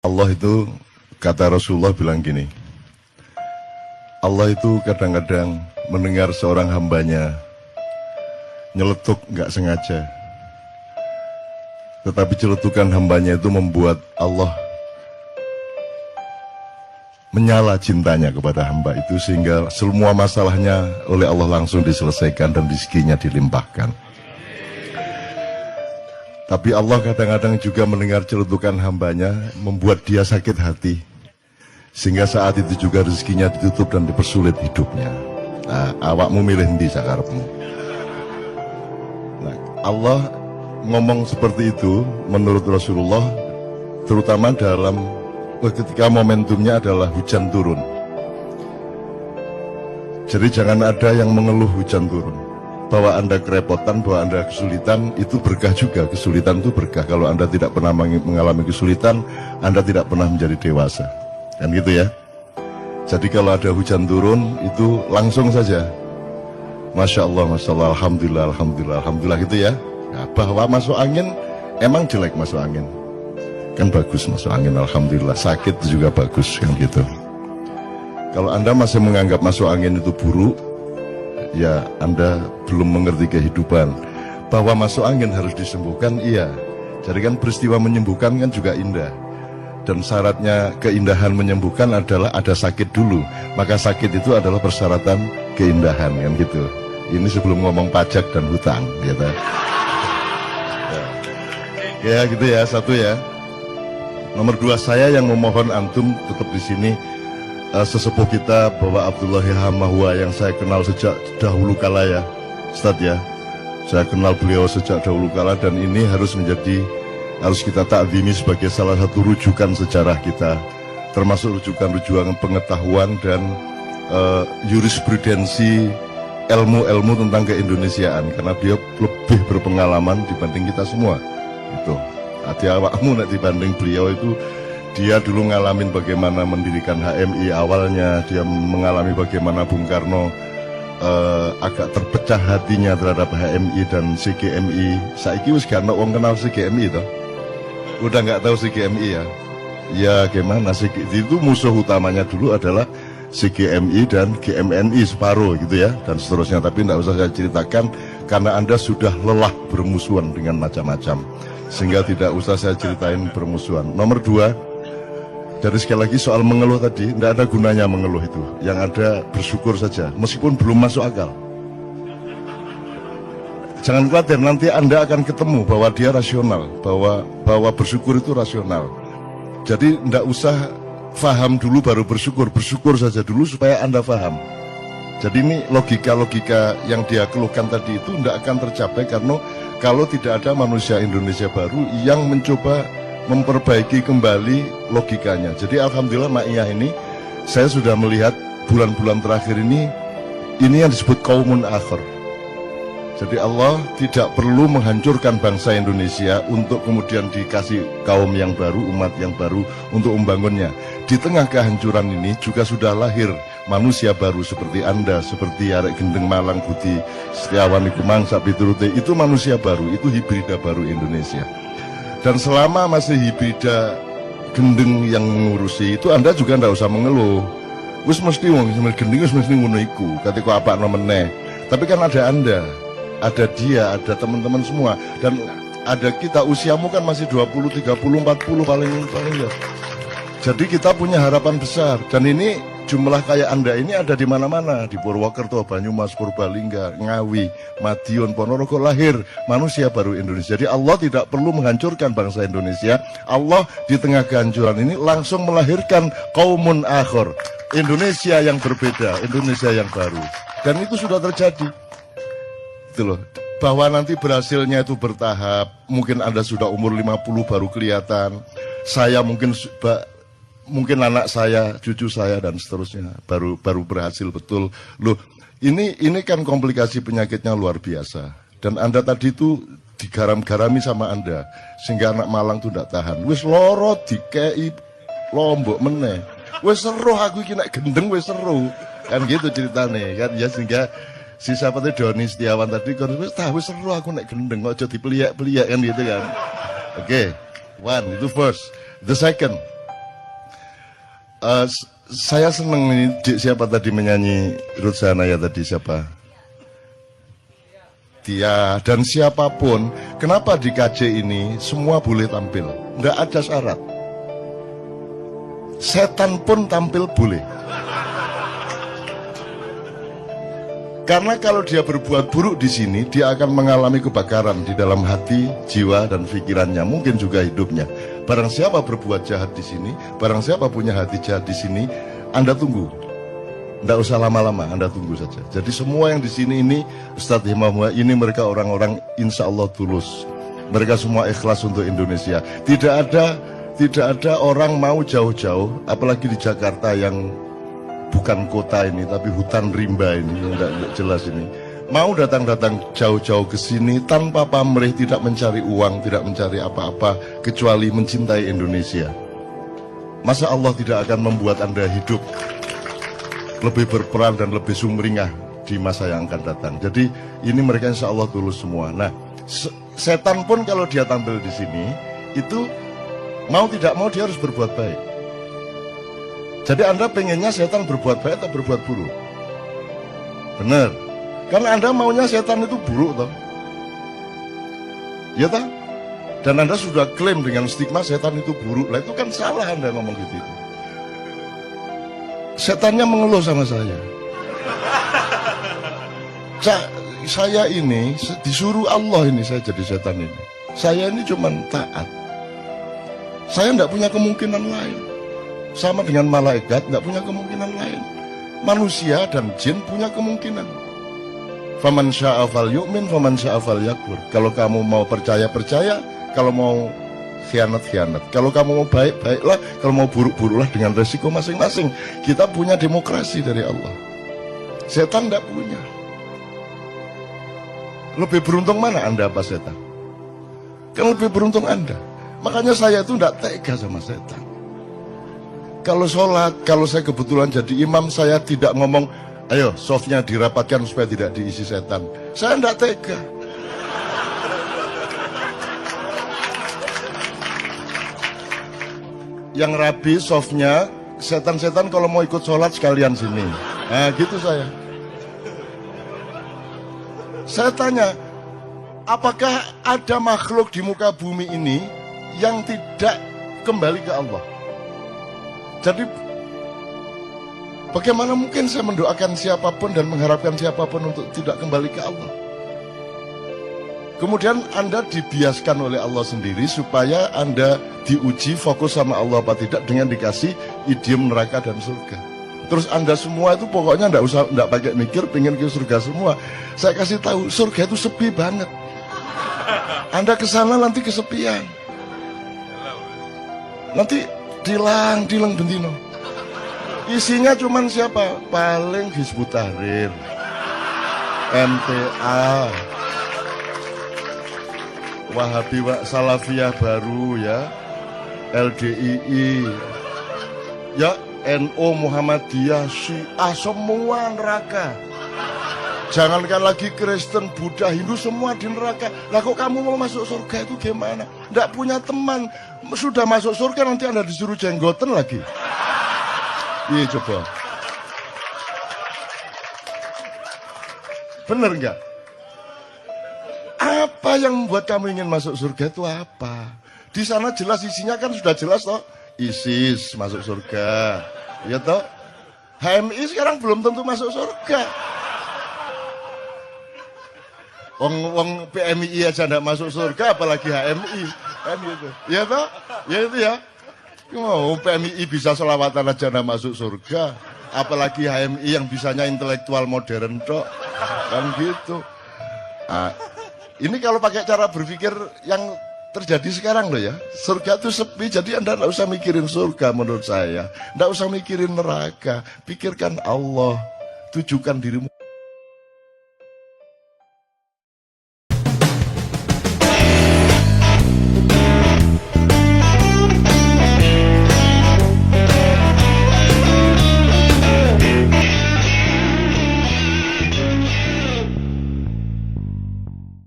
Allah itu, kata Rasulullah bilang gini, Allah itu kadang-kadang mendengar seorang hambanya nyeletuk nggak sengaja, tetapi celetukan hambanya itu membuat Allah menyala cintanya kepada hamba itu, sehingga semua masalahnya oleh Allah langsung diselesaikan dan rezekinya dilimpahkan. Tapi Allah kadang-kadang juga mendengar celetukan hambanya, membuat dia sakit hati, sehingga saat itu juga rezekinya ditutup dan dipersulit hidupnya. Nah, awakmu milih ndi sakarepmu. Nah, Allah ngomong seperti itu menurut Rasulullah, terutama dalam ketika momentumnya adalah hujan turun. Jadi jangan ada yang mengeluh hujan turun. Bahwa Anda kerepotan, bahwa Anda kesulitan, itu berkah juga. Kesulitan itu berkah. Kalau Anda tidak pernah mengalami kesulitan, Anda tidak pernah menjadi dewasa. Kan gitu ya. Jadi kalau ada hujan turun, itu langsung saja Masya Allah, Masya Allah, Alhamdulillah, Alhamdulillah, Alhamdulillah gitu ya. Nah, bahwa masuk angin, emang jelek masuk angin, kan bagus masuk angin, Alhamdulillah. Sakit juga bagus, kan gitu. Kalau Anda masih menganggap masuk angin itu buruk, ya Anda belum mengerti kehidupan. Bahwa masuk angin harus disembuhkan, iya. Jadi kan peristiwa menyembuhkan kan juga indah. Dan syaratnya keindahan menyembuhkan adalah ada sakit dulu. Maka sakit itu adalah persyaratan keindahan, kan gitu. Ini sebelum ngomong pajak dan hutang, gitu. Ya gitu ya, satu ya. Nomor dua, saya yang memohon antum tetap di sini. Sesepuh kita Bapak Abdullah Hamahwa yang saya kenal sejak dahulu kala ya Ustadz ya, saya kenal beliau sejak dahulu kala, dan ini harus kita takzimi sebagai salah satu rujukan sejarah kita, termasuk rujukan pengetahuan dan jurisprudensi ilmu-ilmu tentang keindonesiaan, karena dia lebih berpengalaman dibanding kita semua. Itu hati awakmu nak dibanding beliau itu. Dia dulu ngalamin bagaimana mendirikan HMI awalnya, dia mengalami bagaimana Bung Karno agak terpecah hatinya terhadap HMI dan CGMI. Saiki wis gak ono wong kenal CGMI toh. Udah nggak tahu CGMI ya. Ya gimana sih, itu musuh utamanya dulu adalah CGMI dan GMNI separuh gitu ya, dan seterusnya. Tapi tidak usah saya ceritakan karena Anda sudah lelah bermusuhan dengan macam-macam, sehingga tidak usah saya ceritain bermusuhan. Nomor dua, jadi sekali lagi soal mengeluh tadi, tidak ada gunanya mengeluh itu. Yang ada bersyukur saja, meskipun belum masuk akal. Jangan khawatir, nanti Anda akan ketemu bahwa dia rasional, bahwa bersyukur itu rasional. Jadi tidak usah faham dulu baru bersyukur, bersyukur saja dulu supaya Anda faham. Jadi ini logika-logika yang dia keluhkan tadi itu tidak akan tercapai karena kalau tidak ada manusia Indonesia baru yang mencoba memperbaiki kembali logikanya. Jadi alhamdulillah Ma'iyah ini, saya sudah melihat bulan-bulan terakhir ini yang disebut qaumun akhir. Jadi Allah tidak perlu menghancurkan bangsa Indonesia untuk kemudian dikasih kaum yang baru, umat yang baru untuk membangunnya. Di tengah kehancuran ini juga sudah lahir manusia baru seperti Anda, seperti Arek Gendeng Malang Budi Setiawan iku mangsa piturute, itu manusia baru, itu hibrida baru Indonesia. Dan selama masih hibrida gendeng yang mengurusi itu, Anda juga tidak usah mengeluh. Wis mesti wong gendeng wis mesti ngono iku, katika apa meneh. Tapi kan ada Anda, ada dia, ada teman-teman semua, dan ada kita. Usiamu kan masih 20, 30, 40 paling ya. Jadi kita punya harapan besar, dan ini jumlah kayak Anda ini ada di mana-mana, di Purwokerto, Banyumas, Purbalingga, Ngawi, Madiun, Ponorogo, lahir manusia baru Indonesia. Jadi Allah tidak perlu menghancurkan bangsa Indonesia. Allah di tengah kehancuran ini langsung melahirkan qaumun akhir, Indonesia yang berbeda, Indonesia yang baru. Dan itu sudah terjadi. Itu loh. Bahwa nanti berhasilnya itu bertahap. Mungkin Anda sudah umur 50 baru kelihatan. Saya mungkin anak saya, cucu saya, dan seterusnya baru berhasil betul. Loh, ini kan komplikasi penyakitnya luar biasa. Dan Anda tadi itu digaram-garami sama Anda, sehingga anak Malang itu tidak tahan. Wis loro dikei lombok meneh. Wis seru aku iki nek gendeng wis seru. Kan gitu ceritane kan ya, sehingga si siapa tadi Doni Setiawan tadi kan wis seru aku nek gendeng, kok jadi peliak-peliak kan gitu kan. Oke, one itu first. The second, Saya seneng ini, siapa tadi menyanyi Ruth Sahanaya tadi, siapa? Dia dan siapapun, kenapa di KJ ini semua boleh tampil, nggak ada syarat. Setan pun tampil boleh. Karena kalau dia berbuat buruk di sini, dia akan mengalami kebakaran di dalam hati, jiwa, dan pikirannya, mungkin juga hidupnya. Barang siapa berbuat jahat di sini, barang siapa punya hati jahat di sini, Anda tunggu. Tidak usah lama-lama, Anda tunggu saja. Jadi semua yang di sini ini, Ustadz Himamah, ini mereka orang-orang insya Allah tulus. Mereka semua ikhlas untuk Indonesia. Tidak ada orang mau jauh-jauh, apalagi di Jakarta yang bukan kota ini, tapi hutan rimba ini, yang tidak jelas ini. Mau datang-datang jauh-jauh ke sini tanpa pamrih, tidak mencari uang, tidak mencari apa-apa, kecuali mencintai Indonesia. Masa Allah tidak akan membuat Anda hidup lebih berperan dan lebih sumringah di masa yang akan datang. Jadi ini mereka insya Allah tulus semua. Nah, setan pun kalau dia tampil di sini, itu mau tidak mau dia harus berbuat baik. Jadi Anda pengennya setan berbuat baik atau berbuat buruk? Benar. Karena Anda maunya setan itu buruk toh. Ya toh? Dan Anda sudah klaim dengan stigma setan itu buruk. Lah itu kan salah Anda ngomong gitu. Setannya mengeluh sama saya. Saya ini disuruh Allah ini saya jadi setan ini. Saya ini cuma taat. Saya tidak punya kemungkinan lain. Sama dengan malaikat tidak punya kemungkinan lain. Manusia dan jin punya kemungkinan. Faman syaa falyu'min, faman syaa falyakfur. Kalau kamu mau percaya, percaya. Kalau mau khianat, khianat. Kalau kamu mau baik, baiklah. Kalau mau buruk, buruklah dengan resiko masing-masing. Kita punya demokrasi dari Allah. Setan tidak punya. Lebih beruntung mana Anda apa setan? Kan lebih beruntung Anda. Makanya saya itu tidak tega sama setan. Kalau sholat, kalau saya kebetulan jadi imam, saya tidak ngomong, ayo softnya dirapatkan supaya tidak diisi setan. Saya tidak tega. Yang rapi softnya, setan-setan kalau mau ikut sholat sekalian sini. Nah gitu saya. Saya tanya, apakah ada makhluk di muka bumi ini yang tidak kembali ke Allah? Jadi bagaimana mungkin saya mendoakan siapapun dan mengharapkan siapapun untuk tidak kembali ke Allah? Kemudian Anda dibiaskan oleh Allah sendiri supaya Anda diuji fokus sama Allah apa tidak dengan dikasih idiom neraka dan surga. Terus Anda semua itu pokoknya enggak pakai mikir, pengen ke surga semua. Saya kasih tahu, surga itu sepi banget. Anda ke sana nanti kesepian. Nanti dilang bentino. Isinya cuman siapa? Paling Hizbut Tahrir, MTA, Wahabi Salafiyah baru ya, LDII, ya NU, Muhammadiyah, Syiah, semua neraka. Jangankan lagi Kristen, Buddha, Hindu, semua di neraka. Lah kok kamu mau masuk surga itu gimana? Nggak punya teman, sudah masuk surga nanti Anda disuruh jenggoten lagi. Iya coba. Bener nggak? Apa yang membuat kamu ingin masuk surga itu apa? Di sana jelas isinya kan sudah jelas toh. ISIS masuk surga, ya toh. HMI sekarang belum tentu masuk surga. Wong PMI aja nggak masuk surga, apalagi HMI, kan gitu. Ya toh, ya itu ya. Mau PMI bisa selawatan aja nggak masuk surga, apalagi HMI yang bisanya intelektual modern toh, kan gitu. Nah, ini kalau pakai cara berpikir yang terjadi sekarang loh ya, surga itu sepi, jadi Anda tidak usah mikirin surga menurut saya, tidak usah mikirin neraka, pikirkan Allah, tujukan dirimu